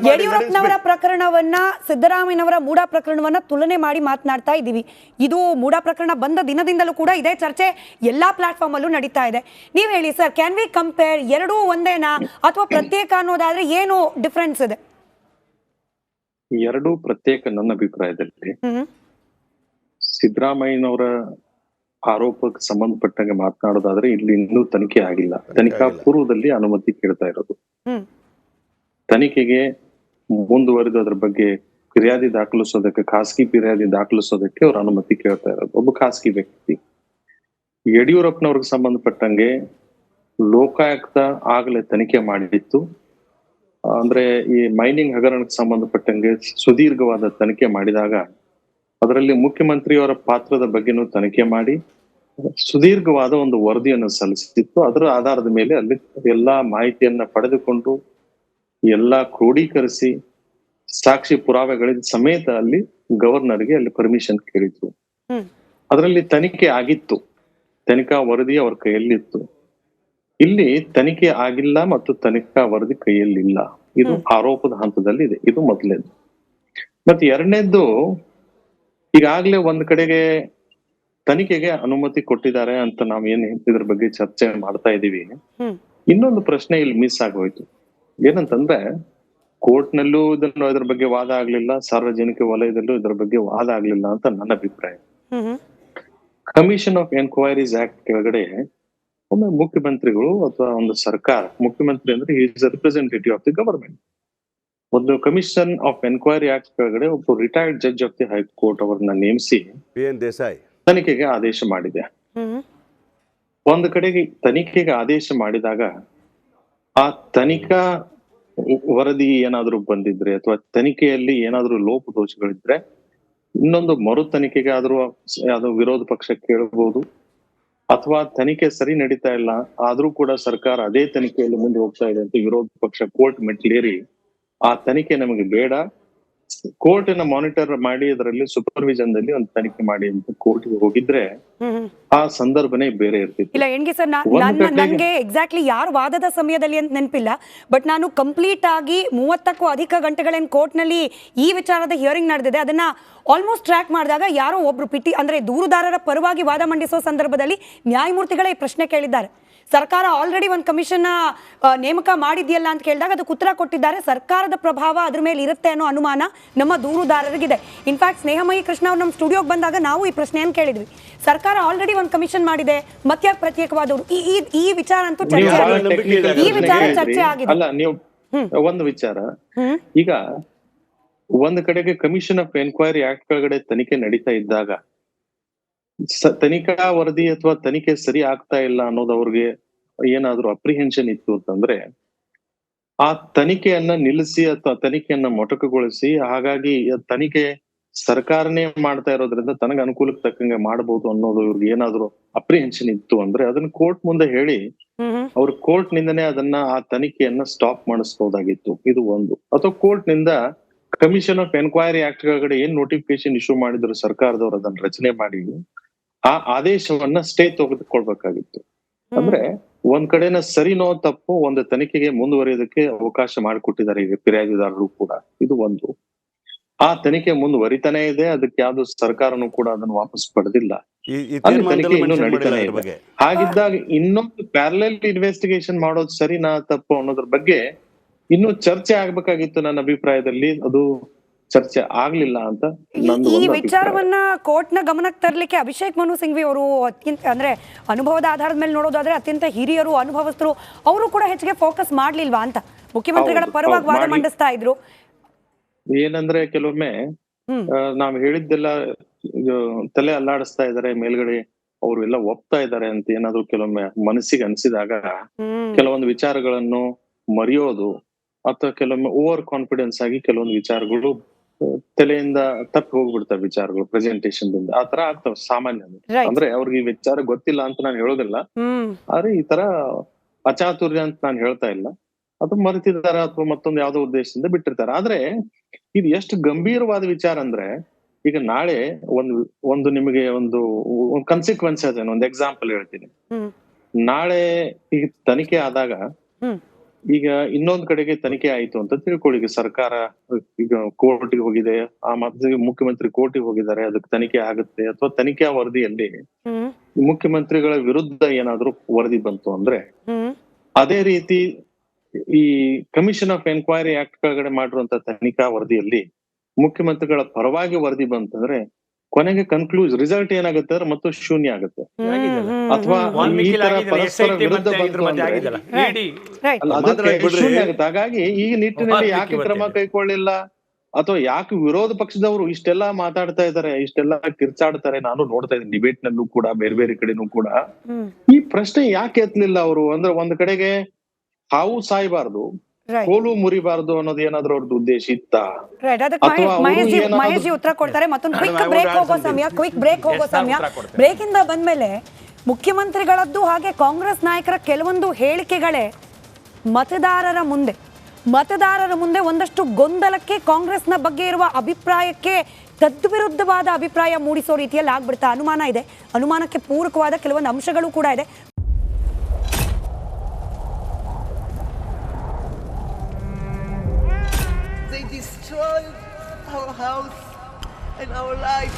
ಯಡಿಯೂರಪ್ಪನವರ ಪ್ರಕರಣವನ್ನ ಸಿದ್ದರಾಮಯ್ಯನವರ ಮೂಡ ಪ್ರಕರಣವನ್ನ ತುಲನೆ ಮಾಡಿ ಮಾತನಾಡ್ತಾ ಇದ್ದೀವಿ. ಇದು ಮೂಡ ಪ್ರಕರಣ ಬಂದ ದಿನದಿಂದಲೂ ಕೂಡ ಇದೇ ಚರ್ಚೆ ಎಲ್ಲಾ ಪ್ಲಾಟ್ಫಾರ್ಮ್ ಅಲ್ಲೂ ನಡೀತಾ ಇದೆ. ನೀವ್ ಹೇಳಿ ಸರ್, ಕ್ಯಾನ್ ವಿ ಕಂಪೇರ್? ಎರಡೂ ಒಂದೇನಾ ಅಥವಾ ಪ್ರತ್ಯೇಕ ಅನ್ನೋದಾದ್ರೆ ಏನು ಡಿಫರೆನ್ಸ್ ಇದೆ? ಎರಡೂ ಪ್ರತ್ಯೇಕ. ನನ್ನ ಅಭಿಪ್ರಾಯದಲ್ಲಿ ಸಿದ್ದರಾಮಯ್ಯನವರ ಆರೋಪಕ್ಕೆ ಸಂಬಂಧಪಟ್ಟಂಗೆ ಮಾತನಾಡೋದಾದ್ರೆ ಇಲ್ಲಿ ಇನ್ನೂ ತನಿಖೆ ಆಗಿಲ್ಲ. ತನಿಖಾ ಪೂರ್ವದಲ್ಲಿ ಅನುಮತಿ ಕೇಳ್ತಾ ಇರೋದು. ತನಿಖೆಗೆ ಮುಂದುವರೆದು ಅದ್ರ ಬಗ್ಗೆ ಫಿರ್ಯಾದಿ ದಾಖಲಿಸೋದಕ್ಕೆ, ಖಾಸಗಿ ಫಿರ್ಯಾದಿ ದಾಖಲಿಸೋದಕ್ಕೆ ಅವ್ರ ಅನುಮತಿ ಕೇಳ್ತಾ ಇರೋದು ಒಬ್ಬ ಖಾಸಗಿ ವ್ಯಕ್ತಿ. ಯಡಿಯೂರಪ್ಪನವ್ರಿಗೆ ಸಂಬಂಧಪಟ್ಟಂಗೆ ಲೋಕಾಯುಕ್ತ ಆಗಲೇ ತನಿಖೆ ಮಾಡಿತ್ತು. ಅಂದ್ರೆ ಈ ಮೈನಿಂಗ್ ಹಗರಣಕ್ಕೆ ಸಂಬಂಧಪಟ್ಟಂಗೆ ಸುದೀರ್ಘವಾದ ತನಿಖೆ ಮಾಡಿದಾಗ ಅದರಲ್ಲಿ ಮುಖ್ಯಮಂತ್ರಿಯವರ ಪಾತ್ರದ ಬಗ್ಗೆನೂ ತನಿಖೆ ಮಾಡಿ ಸುದೀರ್ಘವಾದ ಒಂದು ವರದಿಯನ್ನು ಸಲ್ಲಿಸಿತ್ತು. ಅದರ ಆಧಾರದ ಮೇಲೆ ಅಲ್ಲಿ ಎಲ್ಲಾ ಮಾಹಿತಿಯನ್ನ ಪಡೆದುಕೊಂಡು ಎಲ್ಲಾ ಕ್ರೋಢೀಕರಿಸಿ ಸಾಕ್ಷಿ ಪುರಾವೆಗಳಿಂದ ಸಮೇತ ಅಲ್ಲಿ ಗವರ್ನರ್ಗೆ ಅಲ್ಲಿ ಪರ್ಮಿಷನ್ ಕೇಳಿದ್ರು. ಅದರಲ್ಲಿ ತನಿಖೆ ಆಗಿತ್ತು, ತನಿಖಾ ವರದಿ ಅವ್ರ ಕೈಯಲ್ಲಿತ್ತು. ಇಲ್ಲಿ ತನಿಖೆ ಆಗಿಲ್ಲ ಮತ್ತು ತನಿಖಾ ವರದಿ ಕೈಯಲ್ಲಿಲ್ಲ. ಇದು ಆರೋಪದ ಹಂತದಲ್ಲಿ ಇದೆ. ಇದು ಮೊದಲನೇದು. ಮತ್ತೆ ಎರಡನೇದ್ದು, ಈಗಾಗ್ಲೇ ಒಂದ್ ಕಡೆಗೆ ತನಿಖೆಗೆ ಅನುಮತಿ ಕೊಟ್ಟಿದ್ದಾರೆ ಅಂತ ನಾವೇನ್ ಇದ್ರ ಬಗ್ಗೆ ಚರ್ಚೆ ಮಾಡ್ತಾ ಇದೀವಿ. ಇನ್ನೊಂದು ಪ್ರಶ್ನೆ ಇಲ್ಲಿ ಮಿಸ್ ಆಗೋಯ್ತು. ಏನಂತಂದ್ರೆ ಕೋರ್ಟ್ ನಲ್ಲೂ ಇದ್ರ ಬಗ್ಗೆ ವಾದ ಆಗ್ಲಿಲ್ಲ, ಸಾರ್ವಜನಿಕ ವಲಯದಲ್ಲೂ ಇದ್ರ ಬಗ್ಗೆ ವಾದ ಆಗ್ಲಿಲ್ಲ ಅಂತ ನನ್ನ ಅಭಿಪ್ರಾಯ. ಕಮಿಷನ್ ಆಫ್ ಎನ್ಕ್ವೈರೀಸ್ ಆಕ್ಟ್ ಕೆಳಗಡೆ ಒಮ್ಮೆ ಮುಖ್ಯಮಂತ್ರಿಗಳು ಅಥವಾ ಒಂದು ಸರ್ಕಾರ, ಮುಖ್ಯಮಂತ್ರಿ ಅಂದ್ರೆ is representative of the government, ಒಂದು ಕಮಿಷನ್ ಆಫ್ ಎನ್ಕ್ವೈರಿ ಆಕ್ಟ್ ಕೆಳಗಡೆ ಒಬ್ಬ retired judge of the high court ಅವರನ್ನ ನೇಮಿಸಿ ತನಿಖೆಗೆ ಆದೇಶ ಮಾಡಿದೆ. ಒಂದು ಕಡೆಗೆ ತನಿಖೆಗೆ ಆದೇಶ ಮಾಡಿದಾಗ ಆ ತನಿಖಾ ವರದಿ ಏನಾದ್ರೂ ಬಂದಿದ್ರೆ ಅಥವಾ ತನಿಖೆಯಲ್ಲಿ ಏನಾದ್ರೂ ಲೋಪದೋಷಗಳಿದ್ರೆ ಇನ್ನೊಂದು ಮರು ತನಿಖೆಗೆ ಆದ್ರೂ ಯಾವ್ದೋ ವಿರೋಧ ಪಕ್ಷ ಕೇಳಬಹುದು. ಅಥವಾ ತನಿಖೆ ಸರಿ ನಡೀತಾ ಇಲ್ಲ ಆದ್ರೂ ಕೂಡ ಸರ್ಕಾರ ಅದೇ ತನಿಖೆಯಲ್ಲಿ ಮುಂದೆ ಹೋಗ್ತಾ ಇದೆ ಅಂತ ವಿರೋಧ ಪಕ್ಷ ಕೋರ್ಟ್ ಮೆಟ್ಲೇರಿ ಆ ತನಿಖೆ ನಮಗೆ ಬೇಡ, ಕೋರ್ಟ್ ಅನ್ನ ಮಾನಿಟರ್ ಮಾಡಿ ಅದರಲ್ಲಿ ಸೂಪರ್ವಿಷನ್ ದಲ್ಲಿ ಒಂದು ತನಿಖೆ ಮಾಡಿ ಅಂತ ಕೋರ್ಟ್ ಹೋಗಿದ್ರೆ ಆ ಸಂದರ್ಭನೇ ಬೇರೆ ಇರ್ತಿತ್ತು. ಇಲ್ಲ ಎಣ್ಗೆ ಸರ್, ನನ್ಗೆ ಎಕ್ಸಾಕ್ಟ್ಲಿ ಯಾರು ವಾದದ ಸಮಯದಲ್ಲಿ ಅಂತ ನೆನಪಿಲ್ಲ, ಬಟ್ ನಾನು ಕಂಪ್ಲೀಟ್ ಆಗಿ 30ಕ್ಕೂ ಅಧಿಕ ಗಂಟೆಗಳೇನು ಕೋರ್ಟ್ ನಲ್ಲಿ ಈ ವಿಚಾರದ ಹಿಯರಿಂಗ್ ನಡೆದಿದೆ ಅದನ್ನ ಆಲ್ಮೋಸ್ಟ್ ಟ್ರ್ಯಾಕ್ ಮಾಡಿದಾಗ ಯಾರೋ ಒಬ್ರು ಅಂದ್ರೆ ದೂರುದಾರರ ಪರವಾಗಿ ವಾದ ಮಂಡಿಸುವ ಸಂದರ್ಭದಲ್ಲಿ ನ್ಯಾಯಮೂರ್ತಿಗಳೇ ಈ ಪ್ರಶ್ನೆ ಕೇಳಿದ್ದಾರೆ. ಸರ್ಕಾರ ಆಲ್ರೆಡಿ ಒಂದು ಕಮಿಷನ್ ನೇಮಕ ಮಾಡಿದ್ಯಲ್ಲ ಅಂತ ಕೇಳಿದಾಗ ಅದಕ್ಕೆ ಉತ್ತರ ಕೊಟ್ಟಿದ್ದಾರೆ, ಸರ್ಕಾರದ ಪ್ರಭಾವ ಅದ್ರ ಮೇಲೆ ಇರುತ್ತೆ ಅನ್ನೋ ಅನುಮಾನ ನಮ್ಮ ದೂರುದಾರರಿಗಿದೆ. ಇನ್ಫ್ಯಾಕ್ಟ್ ಸ್ನೇಹಮಯಿ ಕೃಷ್ಣ ಅವ್ರು ನಮ್ಮ ಸ್ಟುಡಿಯೋಗೆ ಬಂದಾಗ ನಾವು ಈ ಪ್ರಶ್ನೆಯನ್ನು ಕೇಳಿದ್ವಿ. ಸರ್ಕಾರ ಆಲ್ರೆಡಿ ಒಂದು ಕಮಿಷನ್ ಮಾಡಿದೆ, ಮತ್ತೆ ಪ್ರತ್ಯೇಕವಾದವರು ಈ ವಿಚಾರ ಅಂತೂ ಚರ್ಚೆ ಆಗಿದೆ. ಈ ವಿಚಾರ ಚರ್ಚೆ ಆಗಿದೆ. ಅಲ್ಲ, ನೀವು ಒಂದು ವಿಚಾರ, ಈಗ ಒಂದ್ ಕಡೆಗೆ ಕಮಿಷನ್ ಆಫ್ ಎನ್ಕ್ವೈರಿ ಆಕ್ಟ್ ಕೆಳಗಡೆ ತನಿಖೆ ನಡೀತಾ ಇದ್ದಾಗ ತನಿಖಾ ವರದಿ ಅಥವಾ ತನಿಖೆ ಸರಿ ಆಗ್ತಾ ಇಲ್ಲ ಅನ್ನೋದು ಅವ್ರಿಗೆ ಏನಾದ್ರೂ ಅಪ್ರಿಹೆನ್ಷನ್ ಇತ್ತು ಅಂತಂದ್ರೆ ಆ ತನಿಖೆಯನ್ನ ನಿಲ್ಲಿಸಿ ಅಥವಾ ತನಿಖೆಯನ್ನ ಮೊಟಕುಗೊಳಿಸಿ, ಹಾಗಾಗಿ ತನಿಖೆ ಸರ್ಕಾರನೇ ಮಾಡ್ತಾ ಇರೋದ್ರಿಂದ ತನಗ ಅನುಕೂಲಕ್ಕೆ ತಕ್ಕಂಗೆ ಮಾಡಬಹುದು ಅನ್ನೋದು ಇವ್ರಿಗೆ ಏನಾದ್ರು ಅಪ್ರಿಹೆನ್ಷನ್ ಇತ್ತು ಅಂದ್ರೆ ಅದನ್ನ ಕೋರ್ಟ್ ಮುಂದೆ ಹೇಳಿ ಅವ್ರ ಕೋರ್ಟ್ ನಿಂದನೇ ಅದನ್ನ ಆ ತನಿಖೆಯನ್ನ ಸ್ಟಾಪ್ ಮಾಡಿಸಬಹುದಾಗಿತ್ತು. ಇದು ಒಂದು. ಅಥವಾ ಕೋರ್ಟ್ ನಿಂದ ಕಮಿಷನ್ ಆಫ್ ಎನ್ಕ್ವೈರಿ ಆಕ್ಟ್ ಕೆಳಗಡೆ ಏನ್ ನೋಟಿಫಿಕೇಶನ್ ಇಶ್ಯೂ ಮಾಡಿದ್ರು ಸರ್ಕಾರದವ್ರು ಅದನ್ನ ರಚನೆ ಮಾಡಿ ಆ ಆದೇಶವನ್ನ ಸ್ಟೇ ತೆಗೆದುಕೊಳ್ಬೇಕಾಗಿತ್ತು. ಅಂದ್ರೆ ಒಂದ್ ಕಡೆನ ಸರಿನೋ ತಪ್ಪು ಒಂದು ತನಿಖೆಗೆ ಮುಂದುವರಿಯೋದಕ್ಕೆ ಅವಕಾಶ ಮಾಡಿಕೊಟ್ಟಿದ್ದಾರೆ ಈಗ ಫಿರ್ಯಾದಿದಾರರು ಕೂಡ. ಇದು ಒಂದು. ಆ ತನಿಖೆ ಮುಂದುವರಿತಾನೆ ಇದೆ, ಅದಕ್ಕೆ ಯಾವ್ದು ಸರ್ಕಾರನು ಕೂಡ ಅದನ್ನು ವಾಪಸ್ ಪಡೆದಿಲ್ಲ. ಅಲ್ಲಿ ತನಿಖೆ ಇನ್ನೂ ನಡೀತಾನೆ ಇದೆ. ಹಾಗಿದ್ದಾಗ ಇನ್ನೊಂದು ಪ್ಯಾರಲಲ್ ಇನ್ವೆಸ್ಟಿಗೇಷನ್ ಮಾಡೋದು ಸರಿನಾ ತಪ್ಪು ಅನ್ನೋದ್ರ ಬಗ್ಗೆ ಇನ್ನೂ ಚರ್ಚೆ ಆಗ್ಬೇಕಾಗಿತ್ತು. ನನ್ನ ಅಭಿಪ್ರಾಯದಲ್ಲಿ ಅದು ಚರ್ಚೆ ಆಗ್ಲಿಲ್ಲ ಅಂತ ಈ ವಿಚಾರವನ್ನ ಕೋರ್ಟ್ ನ ಗಮನಕ್ಕೆ ತರಲಿಕ್ಕೆ ಅಭಿಷೇಕ್ ಮನು ಸಿಂಘ್ವಿ ಅವರು ಅತ್ಯಂತ ಅಂದ್ರೆ ಅನುಭವದ ಆಧಾರದ ಮೇಲೆ ನೋಡೋದಾದ್ರೆ ಅತ್ಯಂತ ಹಿರಿಯರು, ಅನುಭವಸ್ಥರು, ಅವರು ಕೂಡ ಹೆಚ್ಚಿಗೆ ಫೋಕಸ್ ಮಾಡ್ಲಿಲ್ವಾ ಅಂತ ಮುಖ್ಯಮಂತ್ರಿಗಳ ಪರವಾಗಿ ವಾದ ಮಂಡಿಸ್ತಾ ಇದ್ರು. ಏನಂದ್ರೆ ಕೆಲವೊಮ್ಮೆ ನಾವ್ ಹೇಳಿದ್ದೆಲ್ಲ ತಲೆ ಅಲ್ಲಾಡಿಸ್ತಾ ಇದಾರೆ, ಮೇಲ್ಗಡೆ ಅವರು ಎಲ್ಲ ಒಪ್ತಾ ಇದಾರೆ ಅಂತ ಏನಾದ್ರು ಕೆಲವೊಮ್ಮೆ ಮನಸ್ಸಿಗೆ ಅನ್ಸಿದಾಗ ಕೆಲವೊಂದು ವಿಚಾರಗಳನ್ನು ಮರೆಯೋದು ಅಥವಾ ಕೆಲವೊಮ್ಮೆ ಓವರ್ ಕಾನ್ಫಿಡೆನ್ಸ್ ಆಗಿ ಕೆಲವೊಂದು ವಿಚಾರಗಳು ತಲೆಯಿಂದ ತಪ್ಪಿ ಹೋಗ್ಬಿಡ್ತಾವೆ, ವಿಚಾರಗಳು ಪ್ರೆಸೆಂಟೇಷನ್ ದಿಂದ ಆ ತರ ಆಗ್ತಾವ ಸಾಮಾನ್ಯ. ಅಂದ್ರೆ ಅವ್ರಿಗೆ ಈ ವಿಚಾರ ಗೊತ್ತಿಲ್ಲ ಅಂತ ನಾನು ಹೇಳೋದಿಲ್ಲ, ಆದ್ರೆ ಈ ತರ ಅಚಾತುರ್ಯ ಅಂತ ನಾನು ಹೇಳ್ತಾ ಇಲ್ಲ. ಅದು ಮರೆತಿದಾರ ಅಥವಾ ಮತ್ತೊಂದು ಯಾವ್ದೋ ಉದ್ದೇಶದಿಂದ ಬಿಟ್ಟಿರ್ತಾರೆ. ಆದ್ರೆ ಇದು ಎಷ್ಟು ಗಂಭೀರವಾದ ವಿಚಾರ ಅಂದ್ರೆ ಈಗ ನಾಳೆ ಒಂದು ನಿಮಗೆ ಒಂದು ಕನ್ಸಿಕ್ವೆನ್ಸ್ ಅದೇನು, ಒಂದು ಎಕ್ಸಾಂಪಲ್ ಹೇಳ್ತೀನಿ. ನಾಳೆ ಈಗ ತನಿಖೆ ಆದಾಗ ಈಗ ಇನ್ನೊಂದ್ ಕಡೆಗೆ ತನಿಖೆ ಆಯ್ತು ಅಂತ ತಿಳ್ಕೊಳ್ಳಿ. ಈಗ ಸರ್ಕಾರ ಈಗ ಕೋರ್ಟ್ಗೆ ಹೋಗಿದೆ, ಆ ಮತ್ತೆ ಮುಖ್ಯಮಂತ್ರಿ ಕೋರ್ಟಿಗೆ ಹೋಗಿದ್ದಾರೆ, ಅದಕ್ಕೆ ತನಿಖೆ ಆಗುತ್ತೆ. ಅಥವಾ ತನಿಖಾ ವರದಿಯಲ್ಲಿ ಮುಖ್ಯಮಂತ್ರಿಗಳ ವಿರುದ್ಧ ಏನಾದ್ರೂ ವರದಿ ಬಂತು ಅಂದ್ರೆ, ಅದೇ ರೀತಿ ಈ ಕಮಿಷನ್ ಆಫ್ ಎನ್ಕ್ವೈರಿ ಆಕ್ಟ್ ಕೆಳಗಡೆ ಮಾಡಿರುವಂತ ತನಿಖಾ ವರದಿಯಲ್ಲಿ ಮುಖ್ಯಮಂತ್ರಿಗಳ ಪರವಾಗಿ ವರದಿ ಬಂತಂದ್ರೆ ಕೊನೆಗೆ ರಿಸಲ್ಟ್ ಏನಾಗುತ್ತೆ ಅಂದ್ರೆ ಮತ್ತು ಶೂನ್ಯ ಆಗುತ್ತೆ. ಅಥವಾ ಈ ತರ ಪರಸ್ಪರ ವಿರುದ್ಧ ಬಂತು ಅಂದ್ರೆ ಶೂನ್ಯ ಆಗುತ್ತೆ. ಹಾಗಾಗಿ ಈ ನಿಟ್ಟಿನಲ್ಲಿ ಯಾಕೆ ಕ್ರಮ ಕೈಗೊಳ್ಳಿಲ್ಲ, ಅಥವಾ ಯಾಕೆ ವಿರೋಧ ಪಕ್ಷದವರು ಇಷ್ಟೆಲ್ಲಾ ಮಾತಾಡ್ತಾ ಇದ್ದಾರೆ, ಇಷ್ಟೆಲ್ಲಾ ಕಿರ್ಚಾಡ್ತಾರೆ? ನಾನು ನೋಡ್ತಾ ಇದ್ದೀನಿ ಡಿಬೇಟ್ ನಲ್ಲೂ ಕೂಡ, ಬೇರೆ ಬೇರೆ ಕಡೆನೂ ಕೂಡ ಈ ಪ್ರಶ್ನೆ ಯಾಕೆ ಎತ್ತಲಿಲ್ಲ ಅವರು? ಅಂದ್ರೆ ಒಂದ್ ಕಡೆಗೆ ಹಾವು ಸಾಯ್ಬಾರ್ದು, ಕೋಲು ಮುರಿಬಾರ್ದು ಅನ್ನೋದು ಏನಾದ್ರೂ ಅವ್ರದ್ದು ಉದ್ದೇಶ ಇತ್ತ? ಮಹೇಶ್ ಜಿ ಉತ್ತರ ಕೊಡ್ತಾರೆ. ಮತ್ತೊಂದು ಕ್ವಿಕ್ ಬ್ರೇಕ್ ಹೋಗೋ ಸಮಯ. ಬ್ರೇಕ್ ಇಂದ ಬಂದ್ಮೇಲೆ ಮುಖ್ಯಮಂತ್ರಿಗಳದ್ದು ಹಾಗೆ ಕಾಂಗ್ರೆಸ್ ನಾಯಕರ ಕೆಲವೊಂದು ಹೇಳಿಕೆಗಳೇ ಮತದಾರರ ಮುಂದೆ ಒಂದಷ್ಟು ಗೊಂದಲಕ್ಕೆ, ಕಾಂಗ್ರೆಸ್ನ ಬಗ್ಗೆ ಇರುವ ಅಭಿಪ್ರಾಯಕ್ಕೆ ತದ್ವಿರುದ್ಧವಾದ ಅಭಿಪ್ರಾಯ ಮೂಡಿಸೋ ರೀತಿಯಲ್ಲಿ ಆಗ್ಬಿಡ್ತಾ ಅನುಮಾನ ಇದೆ. ಅನುಮಾನಕ್ಕೆ ಪೂರಕವಾದ ಕೆಲವೊಂದು ಅಂಶಗಳು ಕೂಡ ಇದೆ. They destroyed our house and our life.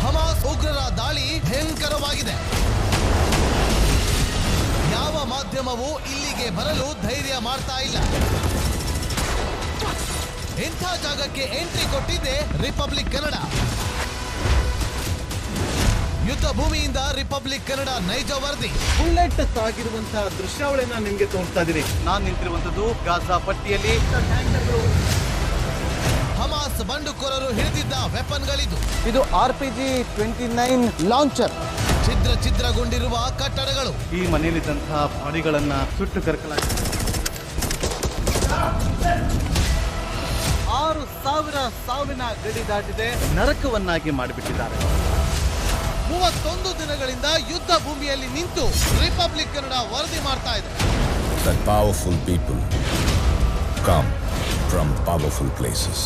Hamas ಉಗ್ರರ ದಾಳಿ ಭಯಂಕರವಾಗಿದೆ. ಯಾವ ಮಾಧ್ಯಮವೂ ಇಲ್ಲಿಗೆ ಬರಲು ಧೈರ್ಯ ಮಾಡ್ತಾ ಇಲ್ಲ. ಇಂಥ ಜಾಗಕ್ಕೆ ಎಂಟ್ರಿ ಕೊಟ್ಟಿದೆ ರಿಪಬ್ಲಿಕ್ ಕನ್ನಡ. ಯುದ್ಧ ಭೂಮಿಯಿಂದ ರಿಪಬ್ಲಿಕ್ ಕನ್ನಡ ನೈಜ ವರದಿ. ಬುಲೆಟ್ ತಾಗಿರುವಂತಹ ದೃಶ್ಯಾವಳಿಯನ್ನ ನಿಮ್ಗೆ ತೋರಿಸ್ತಾ ಇದೀನಿ. ನಾನು ನಿಂತಿರುವಂತದ್ದು ಗಾಜಾ ಪಟ್ಟಿಯಲ್ಲಿ. ಹಮಾಸ್ ಬಂಡುಕೋರರು ಹಿಡಿದಿದ್ದ ವೆಪನ್ಗಳಿದು. ಇದು RPG-29 ಲಾಂಚರ್. ಛಿದ್ರಗೊಂಡಿರುವ ಕಟ್ಟಡಗಳು. ಈ ಮನೆಯಲ್ಲಿದ್ದಂತಹ ಬಾಡಿಗಳನ್ನ ಸುಟ್ಟು ಕರಕಲಾಗಿದೆ. 6,000 ಸಾವಿನ ಗಡಿ ದಾಟಿದೆ, ನರಕವನ್ನಾಗಿ ಮಾಡಿಬಿಟ್ಟಿದ್ದಾರೆ. 31 ದಿನಗಳಿಂದ ಯುದ್ಧ ಭೂಮಿಯಲ್ಲಿ ನಿಂತು ರಿಪಬ್ಲಿಕ್ ಕನ್ನಡ ವರದಿ ಮಾಡ್ತಾ ಇದೆ. That powerful people come from powerful places.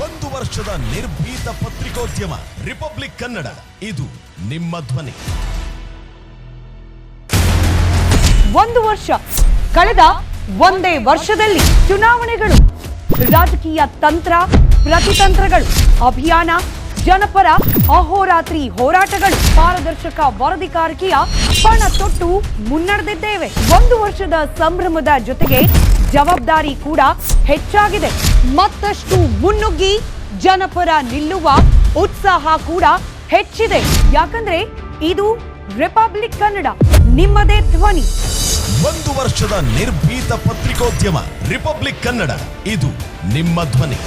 1 ವರ್ಷದ ನಿರ್ಭೀತ ಪತ್ರಿಕೋದ್ಯಮ ರಿಪಬ್ಲಿಕ್ ಕನ್ನಡ, ಇದು ನಿಮ್ಮ ಧ್ವನಿ. 1 ವರ್ಷ ಕಳೆದ ಒಂದೇ ವರ್ಷದಲ್ಲಿ ಚುನಾವಣೆಗಳು, ರಾಜಕೀಯ ತಂತ್ರ ಪ್ರತಿತಂತ್ರಗಳು, ಅಭಿಯಾನ, ಜನಪರ ಅಹೋರಾತ್ರಿ ಹೋರಾಟಗಳು, ಪಾರದರ್ಶಕ ವರದಿಗಾರಿಕೆಯ ಪಣ ತೊಟ್ಟು ಮುನ್ನಡೆದಿದ್ದೇವೆ. 1 ವರ್ಷದ ಸಂಭ್ರಮದ ಜೊತೆಗೆ ಜವಾಬ್ದಾರಿ ಕೂಡ ಹೆಚ್ಚಾಗಿದೆ. ಮತ್ತಷ್ಟು ಮುನ್ನುಗ್ಗಿ ಜನಪರ ನಿಲ್ಲುವ ಉತ್ಸಾಹ ಕೂಡ ಹೆಚ್ಚಿದೆ. ಯಾಕಂದ್ರೆ ಇದು ರಿಪಬ್ಲಿಕ್ ಕನ್ನಡ, ನಿಮ್ಮದೇ ಧ್ವನಿ. 1 ವರ್ಷದ ನಿರ್ಭೀತ ಪತ್ರಿಕೋದ್ಯಮ ರಿಪಬ್ಲಿಕ್ ಕನ್ನಡ, ಇದು ನಿಮ್ಮ ಧ್ವನಿ.